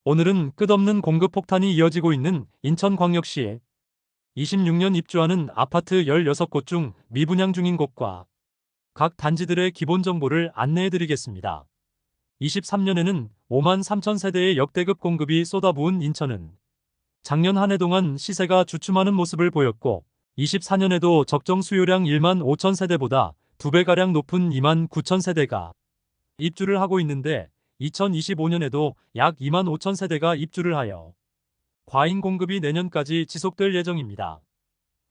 오늘은 끝없는 공급 폭탄이 이어지고 있는 인천광역시에 26년 입주하는 아파트 16곳 중 미분양 중인 곳과 각 단지들의 기본 정보를 안내해 드리겠습니다. 23년에는 5만 3천 세대의 역대급 공급이 쏟아부은 인천은 작년 한 해 동안 시세가 주춤하는 모습을 보였고 24년에도 적정 수요량 1만 5천 세대보다 2배가량 높은 2만 9천 세대가 입주를 하고 있는데 2025년에도 약 2만 5천 세대가 입주를 하여 과잉 공급이 내년까지 지속될 예정입니다.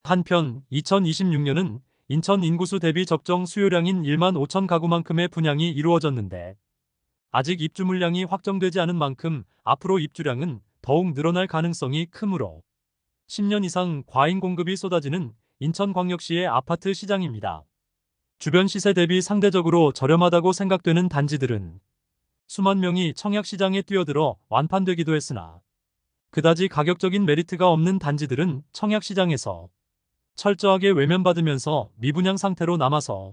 한편 2026년은 인천 인구수 대비 적정 수요량인 1만 5천 가구만큼의 분양이 이루어졌는데 아직 입주 물량이 확정되지 않은 만큼 앞으로 입주량은 더욱 늘어날 가능성이 크므로 10년 이상 과잉 공급이 쏟아지는 인천광역시의 아파트 시장입니다. 주변 시세 대비 상대적으로 저렴하다고 생각되는 단지들은 수만 명이 청약시장에 뛰어들어 완판되기도 했으나 그다지 가격적인 메리트가 없는 단지들은 청약시장에서 철저하게 외면받으면서 미분양 상태로 남아서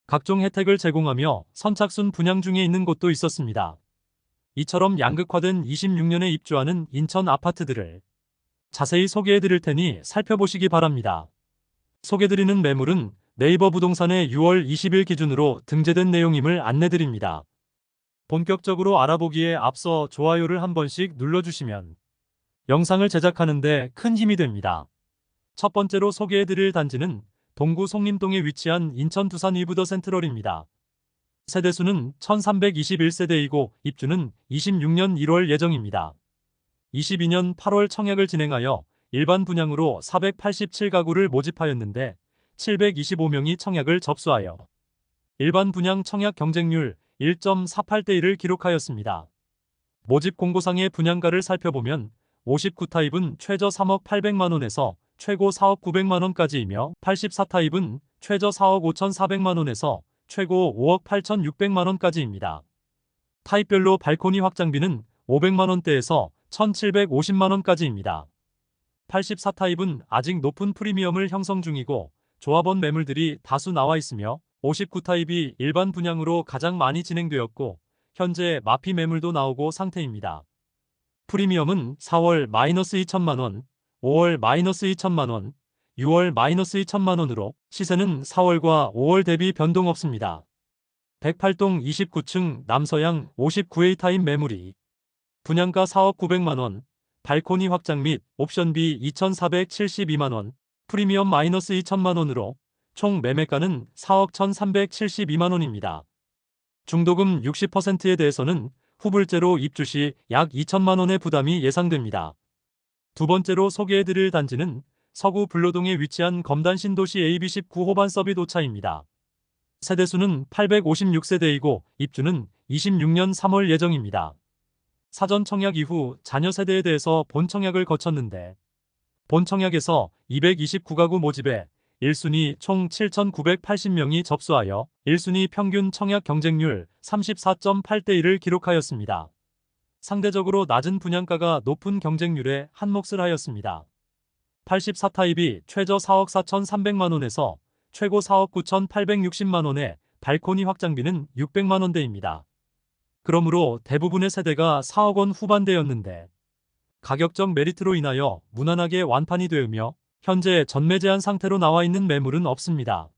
각종 혜택을 제공하며 선착순 분양 중에 있는 곳도 있었습니다. 이처럼 양극화된 26년에 입주하는 인천 아파트들을 자세히 소개해 드릴 테니 살펴보시기 바랍니다. 소개드리는 매물은 네이버 부동산의 6월 20일 기준으로 등재된 내용임을 안내드립니다. 본격적으로 알아보기에 앞서 좋아요를 한 번씩 눌러주시면 영상을 제작하는데 큰 힘이 됩니다. 첫 번째로 소개해드릴 단지는 동구 송림동에 위치한 인천 두산 위브더 센트럴입니다. 세대수는 1321세대이고 입주는 26년 1월 예정입니다. 22년 8월 청약을 진행하여 일반 분양으로 487가구를 모집하였는데 725명이 청약을 접수하여 일반 분양 청약 경쟁률 1.48대 1을 기록하였습니다. 모집 공고상의 분양가를 살펴보면 59타입은 최저 3억 800만원에서 최고 4억 900만원까지이며 84타입은 최저 4억 5,400만원에서 최고 5억 8,600만원까지입니다. 타입별로 발코니 확장비는 500만원대에서 1,750만원까지입니다. 84타입은 아직 높은 프리미엄을 형성 중이고 조합원 매물들이 다수 나와 있으며 59타입이 일반 분양으로 가장 많이 진행되었고 현재 마피 매물도 나오고 상태입니다. 프리미엄은 4월 -2천만원, 5월 -2천만원, 6월 -2천만원으로 시세는 4월과 5월 대비 변동 없습니다. 108동 29층 남서양 59A 타입 매물이 분양가 4억 900만원, 발코니 확장 및 옵션비 2,472만원, 프리미엄 -2천만원으로 총 매매가는 4억 1,372만원입니다. 중도금 60%에 대해서는 후불제로 입주 시 약 2천만원의 부담이 예상됩니다. 두 번째로 소개해드릴 단지는 서구 불로동에 위치한 검단 신도시 AB19 호반 서비도차입니다. 세대수는 856세대이고 입주는 26년 3월 예정입니다. 사전 청약 이후 자녀 세대에 대해서 본 청약을 거쳤는데 본 청약에서 229가구 모집에 1순위 총 7,980명이 접수하여 1순위 평균 청약 경쟁률 34.8대 1을 기록하였습니다. 상대적으로 낮은 분양가가 높은 경쟁률에 한몫을 하였습니다. 84타입이 최저 4억 4,300만원에서 최고 4억 9,860만원에 발코니 확장비는 600만원대입니다. 그러므로 대부분의 세대가 4억 원 후반대였는데 가격적 메리트로 인하여 무난하게 완판이 되으며 현재 전매 제한 상태로 나와 있는 매물은 없습니다.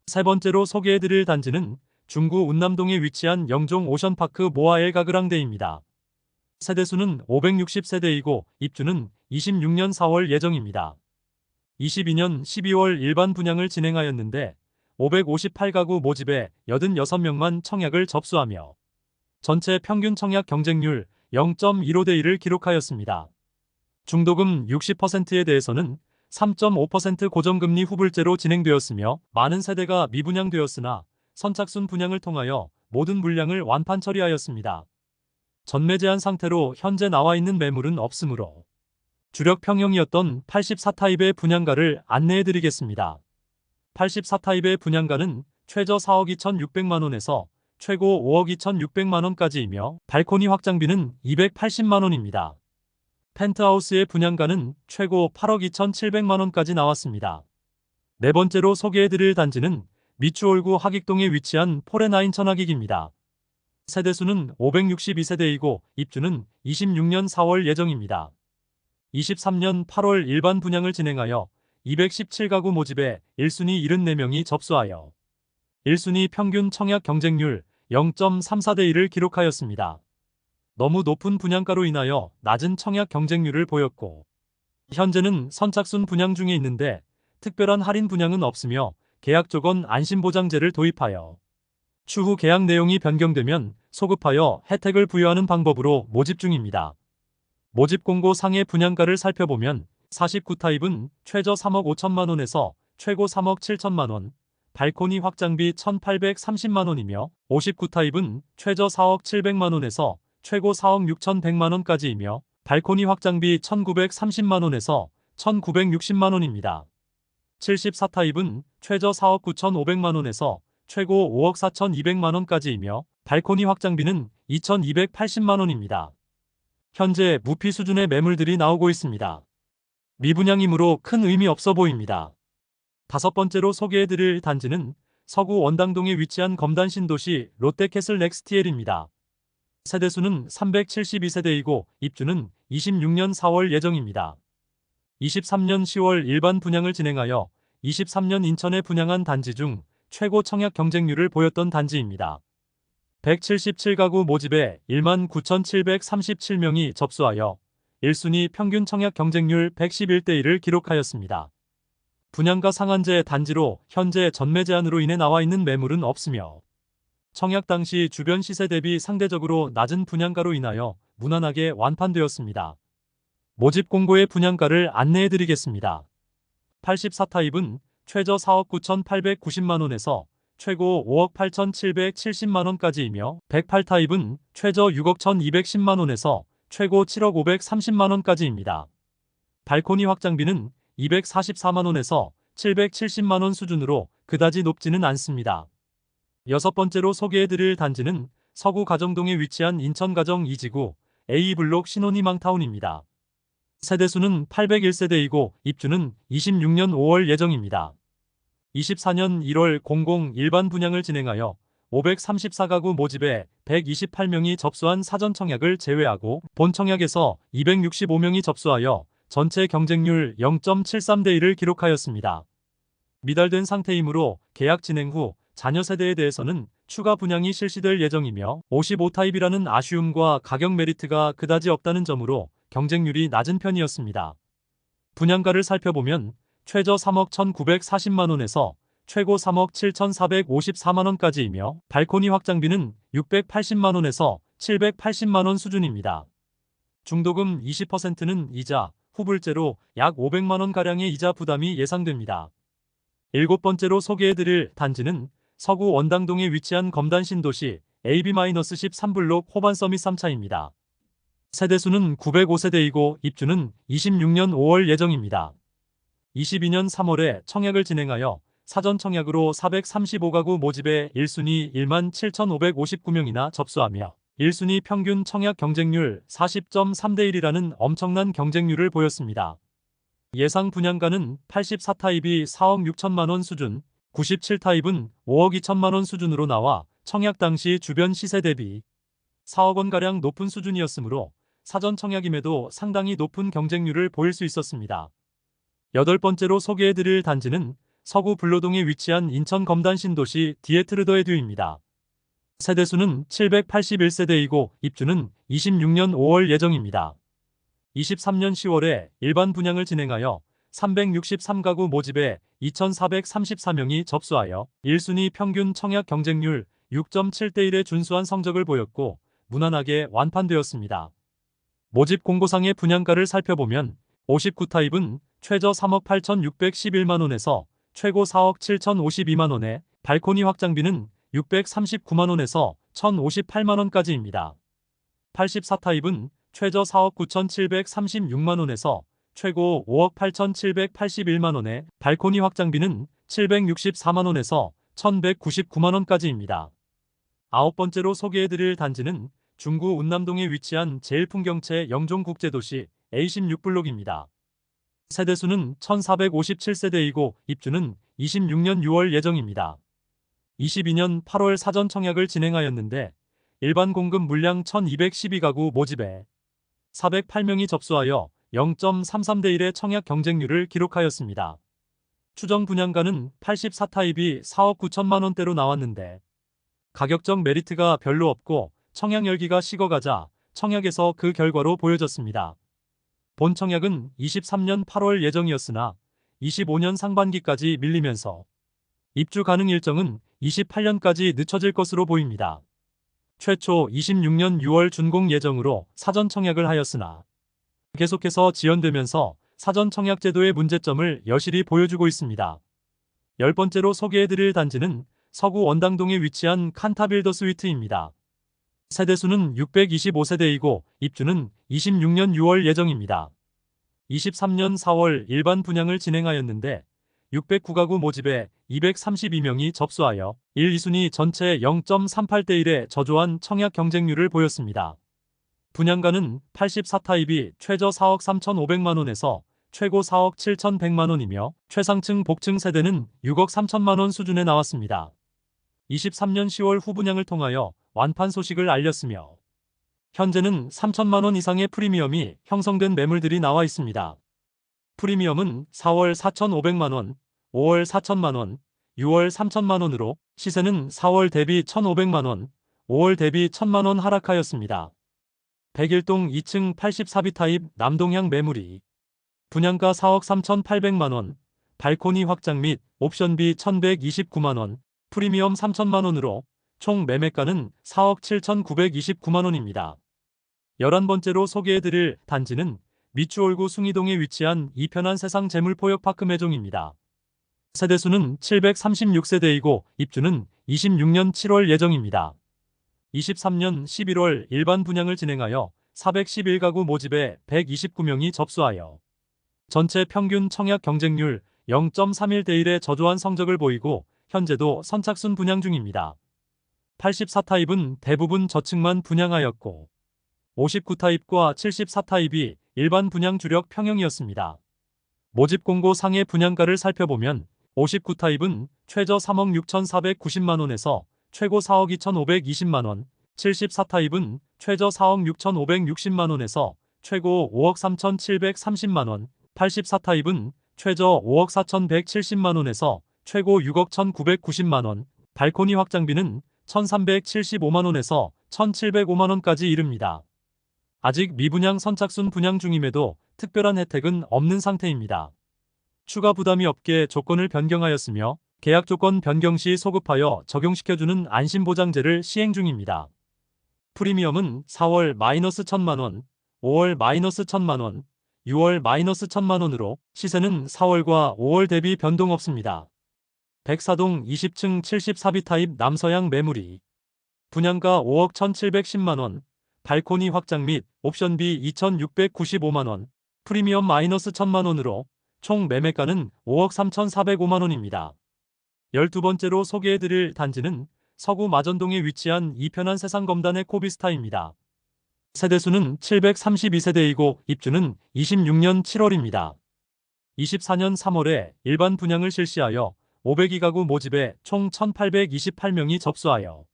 세 번째로 소개해드릴 단지는 중구 운남동에 위치한 영종 오션파크 모아엘 가그랑데입니다. 세대수는 560세대이고 입주는 26년 4월 예정입니다. 22년 12월 일반 분양을 진행하였는데 558가구 모집에 86명만 청약을 접수하며 전체 평균 청약 경쟁률 0.15대 1을 기록하였습니다. 중도금 60%에 대해서는 3.5% 고정금리 후불제로 진행되었으며 많은 세대가 미분양되었으나 선착순 분양을 통하여 모든 물량을 완판 처리하였습니다. 전매 제한 상태로 현재 나와 있는 매물은 없으므로 주력 평형이었던 84타입의 분양가를 안내해 드리겠습니다. 84타입의 분양가는 최저 4억 2,600만원에서 최고 5억 2,600만원까지이며 발코니 확장비는 280만원입니다. 펜트하우스의 분양가는 최고 8억 2,700만원까지 나왔습니다. 네 번째로 소개해드릴 단지는 미추홀구 하객동에 위치한 포레나인 천하객입니다. 세대수는 562세대이고 입주는 26년 4월 예정입니다. 23년 8월 일반 분양을 진행하여 217가구 모집에 1순위 74명이 접수하여 1순위 평균 청약 경쟁률 0.34대 1을 기록하였습니다. 너무 높은 분양가로 인하여 낮은 청약 경쟁률을 보였고 현재는 선착순 분양 중에 있는데 특별한 할인 분양은 없으며 계약 조건 안심보장제를 도입하여 추후 계약 내용이 변경되면 소급하여 혜택을 부여하는 방법으로 모집 중입니다. 모집 공고 상의 분양가를 살펴보면 49타입은 최저 3억 5천만 원에서 최고 3억 7천만 원, 발코니 확장비 1,830만 원이며 59타입은 최저 4억 700만 원에서 최고 4억 6,100만 원까지이며 발코니 확장비 1,930만 원에서 1,960만 원입니다. 74타입은 최저 4억 9,500만 원에서 최고 5억 4,200만 원까지이며 발코니 확장비는 2,280만 원입니다. 현재 무피 수준의 매물들이 나오고 있습니다. 미분양이므로 큰 의미 없어 보입니다. 다섯 번째로 소개해드릴 단지는 서구 원당동에 위치한 검단 신도시 롯데캐슬 넥스티엘입니다. 세대수는 372세대이고 입주는 26년 4월 예정입니다. 23년 10월 일반 분양을 진행하여 23년 인천에 분양한 단지 중 최고 청약 경쟁률을 보였던 단지입니다. 177가구 모집에 19,737명이 접수하여 1순위 평균 청약 경쟁률 111대 1을 기록하였습니다. 분양가 상한제 단지로 현재 전매 제한으로 인해 나와 있는 매물은 없으며 청약 당시 주변 시세 대비 상대적으로 낮은 분양가로 인하여 무난하게 완판되었습니다. 모집 공고의 분양가를 안내해드리겠습니다. 84타입은 최저 4억 9,890만 원에서 최고 5억 8,770만 원까지이며 108타입은 최저 6억 1,210만 원에서 최고 7억 530만 원까지입니다. 발코니 확장비는 244만 원에서 770만 원 수준으로 그다지 높지는 않습니다. 여섯 번째로 소개해드릴 단지는 서구 가정동에 위치한 인천 가정 2지구 A블록 신혼희망타운입니다. 세대수는 801세대이고 입주는 26년 5월 예정입니다. 24년 1월 00 일반 분양을 진행하여 534가구 모집에 128명이 접수한 사전 청약을 제외하고 본 청약에서 265명이 접수하여 전체 경쟁률 0.73대 1을 기록하였습니다. 미달된 상태이므로 계약 진행 후 자녀 세대에 대해서는 추가 분양이 실시될 예정이며 55타입이라는 아쉬움과 가격 메리트가 그다지 없다는 점으로 경쟁률이 낮은 편이었습니다. 분양가를 살펴보면 최저 3억 1,940만 원에서 최고 3억 7,454만 원까지이며 발코니 확장비는 680만 원에서 780만 원 수준입니다. 중도금 20%는 이자, 후불제로 약 500만 원가량의 이자 부담이 예상됩니다. 일곱 번째로 소개해드릴 단지는 서구 원당동에 위치한 검단 신도시 AB-13블록 호반서밋 3차입니다. 세대수는 905세대이고 입주는 26년 5월 예정입니다. 22년 3월에 청약을 진행하여 사전 청약으로 435가구 모집에 1순위 17,559명이나 접수하며 1순위 평균 청약 경쟁률 40.3대 1이라는 엄청난 경쟁률을 보였습니다. 예상 분양가는 84타입이 4억 6천만 원 수준, 97타입은 5억 2천만 원 수준으로 나와 청약 당시 주변 시세 대비 4억 원가량 높은 수준이었으므로 사전 청약임에도 상당히 높은 경쟁률을 보일 수 있었습니다. 여덟 번째로 소개해드릴 단지는 서구 불로동에 위치한 인천 검단 신도시 디에트르더에듀입니다. 세대수는 781세대이고 입주는 26년 5월 예정입니다. 23년 10월에 일반 분양을 진행하여 363가구 모집에 2,434명이 접수하여 1순위 평균 청약 경쟁률 6.7대 1에 준수한 성적을 보였고 무난하게 완판되었습니다. 모집 공고상의 분양가를 살펴보면 59타입은 최저 3억 8,611만 원에서 최고 4억 7,052만 원에 발코니 확장비는 639만 원에서 1,058만 원까지입니다. 84타입은 최저 4억 9,736만 원에서 최고 5억 8,781만 원에 발코니 확장비는 764만 원에서 1,199만 원까지입니다. 아홉 번째로 소개해드릴 단지는 중구 운남동에 위치한 제일풍경채 영종국제도시 A16블록입니다. 세대수는 1,457세대이고 입주는 26년 6월 예정입니다. 22년 8월 사전 청약을 진행하였는데 일반 공급 물량 1212가구 모집에 408명이 접수하여 0.33대 1의 청약 경쟁률을 기록하였습니다. 추정 분양가는 84타입이 4억 9천만 원대로 나왔는데 가격적 메리트가 별로 없고 청약 열기가 식어가자 청약에서 그 결과로 보여졌습니다. 본 청약은 23년 8월 예정이었으나 25년 상반기까지 밀리면서 입주 가능 일정은 28년까지 늦춰질 것으로 보입니다. 최초 26년 6월 준공 예정으로 사전 청약을 하였으나 계속해서 지연되면서 사전 청약 제도의 문제점을 여실히 보여주고 있습니다. 10번째로 소개해드릴 단지는 서구 원당동에 위치한 칸타빌더 스위트입니다. 세대수는 625세대이고 입주는 26년 6월 예정입니다. 23년 4월 일반 분양을 진행하였는데 609가구 모집에 232명이 접수하여 1, 2순위 전체 0.38대 1의 저조한 청약 경쟁률을 보였습니다. 분양가는 84타입이 최저 4억 3,500만 원에서 최고 4억 7,100만 원이며 최상층 복층 세대는 6억 3천만 원 수준에 나왔습니다. 23년 10월 후분양을 통하여 완판 소식을 알렸으며 현재는 3천만 원 이상의 프리미엄이 형성된 매물들이 나와 있습니다. 프리미엄은 4월 4,500만 원, 5월 4천만 원, 6월 3천만 원으로 시세는 4월 대비 1,500만 원, 5월 대비 1,000만 원 하락하였습니다. 101동 2층 84비 타입 남동향 매물이 분양가 4억 3,800만 원, 발코니 확장 및 옵션비 1,129만 원, 프리미엄 3천만 원으로 총 매매가는 4억 7,929만 원입니다. 11번째로 소개해드릴 단지는 미추홀구 숭이동에 위치한 이편한 세상 재물포역파크 매종입니다. 세대수는 736세대이고 입주는 26년 7월 예정입니다. 23년 11월 일반 분양을 진행하여 411가구 모집에 129명이 접수하여 전체 평균 청약 경쟁률 0.31대 1의 저조한 성적을 보이고 현재도 선착순 분양 중입니다. 84타입은 대부분 저층만 분양하였고 59타입과 74타입이 일반 분양 주력 평형이었습니다. 모집 공고 상의 분양가를 살펴보면 59타입은 최저 3억 6,490만 원에서 최고 4억 2,520만 원, 74타입은 최저 4억 6,560만 원에서 최고 5억 3,730만 원, 84타입은 최저 5억 4,170만 원에서 최고 6억 1,990만 원, 발코니 확장비는 1,375만 원에서 1,705만 원까지 이릅니다. 아직 미분양 선착순 분양 중임에도 특별한 혜택은 없는 상태입니다. 추가 부담이 없게 조건을 변경하였으며 계약 조건 변경 시 소급하여 적용시켜주는 안심보장제를 시행 중입니다. 프리미엄은 4월 마이너스 1,000만 원, 5월 마이너스 1,000만 원, 6월 마이너스 1,000만 원으로 시세는 4월과 5월 대비 변동 없습니다. 104동 20층 74비 타입 남서향 매물이 분양가 5억 1,710만 원, 발코니 확장 및 옵션비 2,695만 원, 프리미엄 마이너스 1,000만 원으로 총 매매가는 5억 3,405만 원입니다. 12번째로 소개해드릴 단지는 서구 마전동에 위치한 이편한 세상 검단의 코비스타입니다. 세대수는 732세대이고 입주는 26년 7월입니다. 24년 3월에 일반 분양을 실시하여 502가구 모집에 총 1,828명이 접수하여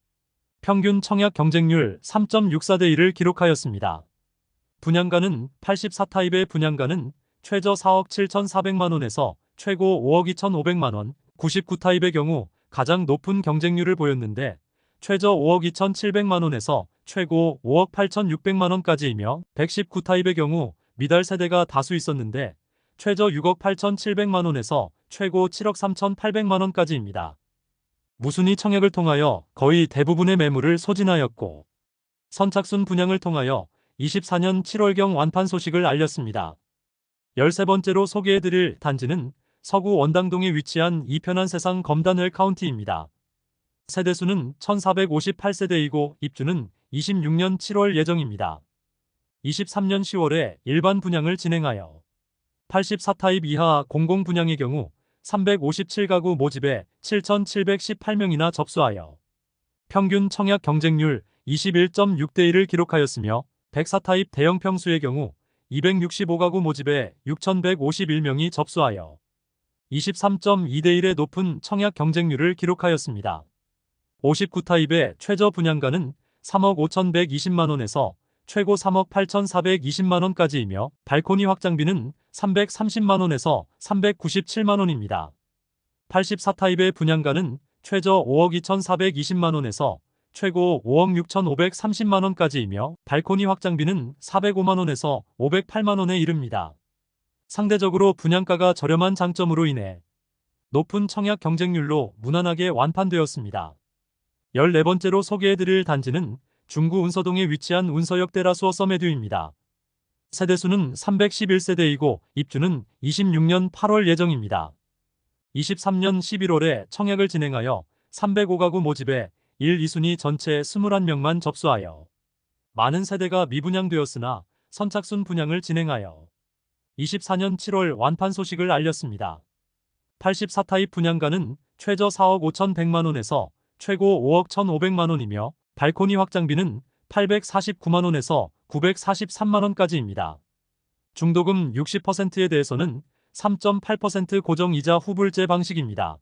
평균 청약 경쟁률 3.64대 1을 기록하였습니다. 분양가는 84타입의 분양가는 최저 4억 7,400만 원에서 최고 5억 2,500만 원, 99타입의 경우 가장 높은 경쟁률을 보였는데 최저 5억 2,700만 원에서 최고 5억 8,600만 원까지이며 119타입의 경우 미달 세대가 다수 있었는데 최저 6억 8,700만 원에서 최고 7억 3,800만 원까지입니다. 무순위 청약을 통하여 거의 대부분의 매물을 소진하였고 선착순 분양을 통하여 24년 7월경 완판 소식을 알렸습니다. 13번째로 소개해드릴 단지는 서구 원당동에 위치한 이편한 세상 검단웰 카운티입니다. 세대수는 1,458세대이고 입주는 26년 7월 예정입니다. 23년 10월에 일반 분양을 진행하여 84타입 이하 공공 분양의 경우 357가구 모집에 7,718명이나 접수하여 평균 청약 경쟁률 21.6대 1을 기록하였으며 104타입 대형 평수의 경우 265가구 모집에 6,151명이 접수하여 23.2대 1의 높은 청약 경쟁률을 기록하였습니다. 59타입의 최저 분양가는 3억 5,120만원에서 최고 3억 8,420만원까지이며 발코니 확장비는 330만원에서 397만원입니다. 84타입의 분양가는 최저 5억 2,420만원에서 최고 5억 6,530만원까지이며 발코니 확장비는 405만원에서 508만원에 이릅니다. 상대적으로 분양가가 저렴한 장점으로 인해 높은 청약 경쟁률로 무난하게 완판되었습니다. 14번째로 소개해드릴 단지는 중구 운서동에 위치한 운서역 테라수어 서메듀입니다. 세대수는 311세대이고 입주는 26년 8월 예정입니다. 23년 11월에 청약을 진행하여 305가구 모집에 1, 2순위 전체 21명만 접수하여 많은 세대가 미분양되었으나 선착순 분양을 진행하여 24년 7월 완판 소식을 알렸습니다. 84타입 분양가는 최저 4억 5,100만원에서 최고 5억 1,500만원이며 발코니 확장비는 849만원에서 943만원까지입니다. 중도금 60%에 대해서는 3.8% 고정이자 후불제 방식입니다.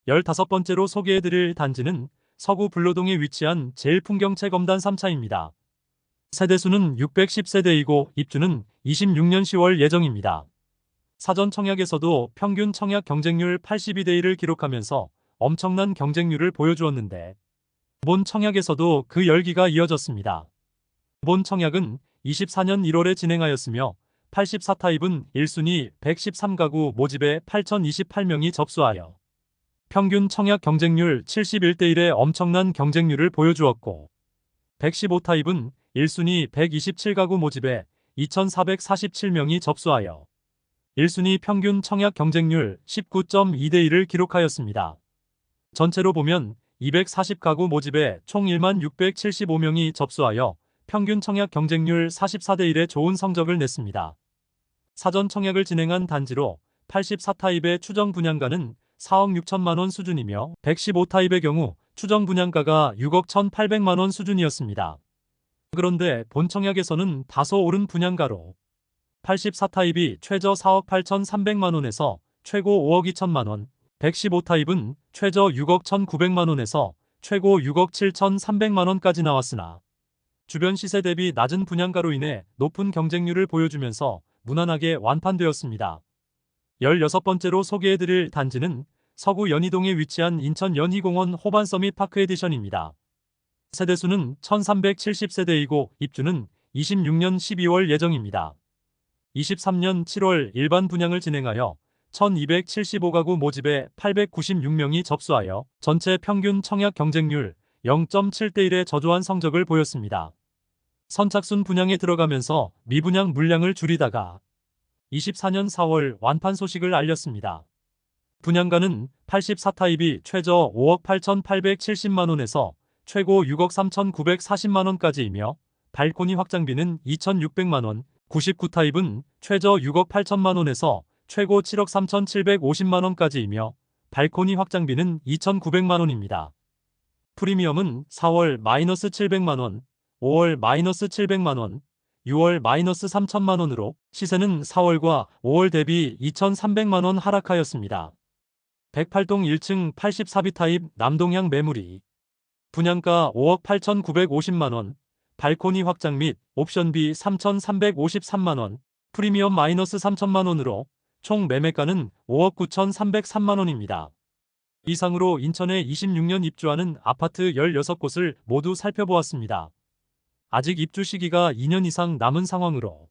15번째로 소개해드릴 단지는 서구 불로동에 위치한 제일풍경채검단 3차입니다. 세대수는 610세대이고 입주는 26년 10월 예정입니다. 사전 청약에서도 평균 청약 경쟁률 82대1을 기록하면서 엄청난 경쟁률을 보여주었는데 이번 청약에서도 그 열기가 이어졌습니다. 이번 청약은 24년 1월에 진행하였으며 84타입은 1순위 113가구 모집에 8,028명이 접수하여 평균 청약 경쟁률 71대1의 엄청난 경쟁률을 보여주었고 115타입은 1순위 127가구 모집에 2,447명이 접수하여 1순위 평균 청약 경쟁률 19.2대1을 기록하였습니다. 전체로 보면 240가구 모집에 총 1675명이 접수하여 평균 청약 경쟁률 44대1의 좋은 성적을 냈습니다. 사전 청약을 진행한 단지로 84타입의 추정 분양가는 4억 6천만원 수준이며 115타입의 경우 추정 분양가가 6억 1,800만원 수준이었습니다. 그런데 본 청약에서는 다소 오른 분양가로 84타입이 최저 4억 8,300만원에서 최고 5억 2천만원, 115타입은 최저 6억 1,900만원에서 최고 6억 7,300만원까지 나왔으나 주변 시세 대비 낮은 분양가로 인해 높은 경쟁률을 보여주면서 무난하게 완판되었습니다. 16번째로 소개해드릴 단지는 서구 연희동에 위치한 인천 연희공원 호반서밋 파크 에디션입니다. 세대수는 1370세대이고 입주는 26년 12월 예정입니다. 23년 7월 일반 분양을 진행하여 1275가구 모집에 896명이 접수하여 전체 평균 청약 경쟁률 0.7대1의 저조한 성적을 보였습니다. 선착순 분양에 들어가면서 미분양 물량을 줄이다가 24년 4월 완판 소식을 알렸습니다. 분양가는 84타입이 최저 5억 8,870만원에서 최고 6억 3,940만원까지이며 발코니 확장비는 2,600만원, 99타입은 최저 6억 8천만원에서 최고 7억 3,750만원까지이며 발코니 확장비는 2,900만원입니다. 프리미엄은 4월 마이너스 700만원, 5월 마이너스 700만원, 6월 마이너스 3천만원으로 시세는 4월과 5월 대비 2,300만원 하락하였습니다. 108동 1층 84비 타입 남동향 매물이 분양가 5억 8,950만원, 발코니 확장 및 옵션비 3,353만원, 프리미엄 마이너스 3천만원으로 총 매매가는 5억 9,303만원입니다. 이상으로 인천에 26년 입주하는 아파트 16곳을 모두 살펴보았습니다. 아직 입주 시기가 2년 이상 남은 상황으로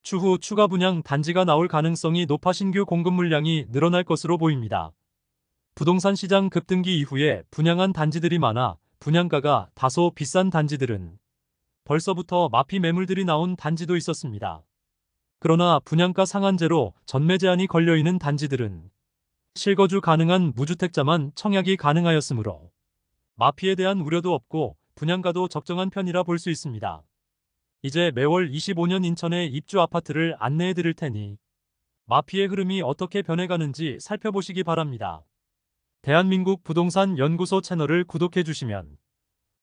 추후 추가 분양 단지가 나올 가능성이 높아 신규 공급 물량이 늘어날 것으로 보입니다. 부동산 시장 급등기 이후에 분양한 단지들이 많아 분양가가 다소 비싼 단지들은 벌써부터 마피 매물들이 나온 단지도 있었습니다. 그러나 분양가 상한제로 전매 제한이 걸려있는 단지들은 실거주 가능한 무주택자만 청약이 가능하였으므로 마피에 대한 우려도 없고 분양가도 적정한 편이라 볼 수 있습니다. 이제 매월 25년 인천의 입주 아파트를 안내해 드릴 테니 마피의 흐름이 어떻게 변해가는지 살펴보시기 바랍니다. 대한민국 부동산 연구소 채널을 구독해 주시면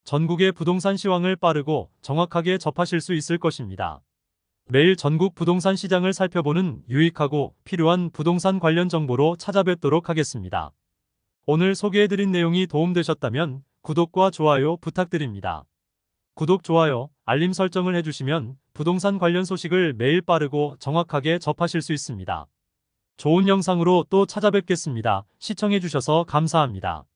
전국의 부동산 시황을 빠르고 정확하게 접하실 수 있을 것입니다. 매일 전국 부동산 시장을 살펴보는 유익하고 필요한 부동산 관련 정보로 찾아뵙도록 하겠습니다. 오늘 소개해드린 내용이 도움되셨다면 구독과 좋아요 부탁드립니다. 구독, 좋아요, 알림 설정을 해주시면 부동산 관련 소식을 매일 빠르고 정확하게 접하실 수 있습니다. 좋은 영상으로 또 찾아뵙겠습니다. 시청해주셔서 감사합니다.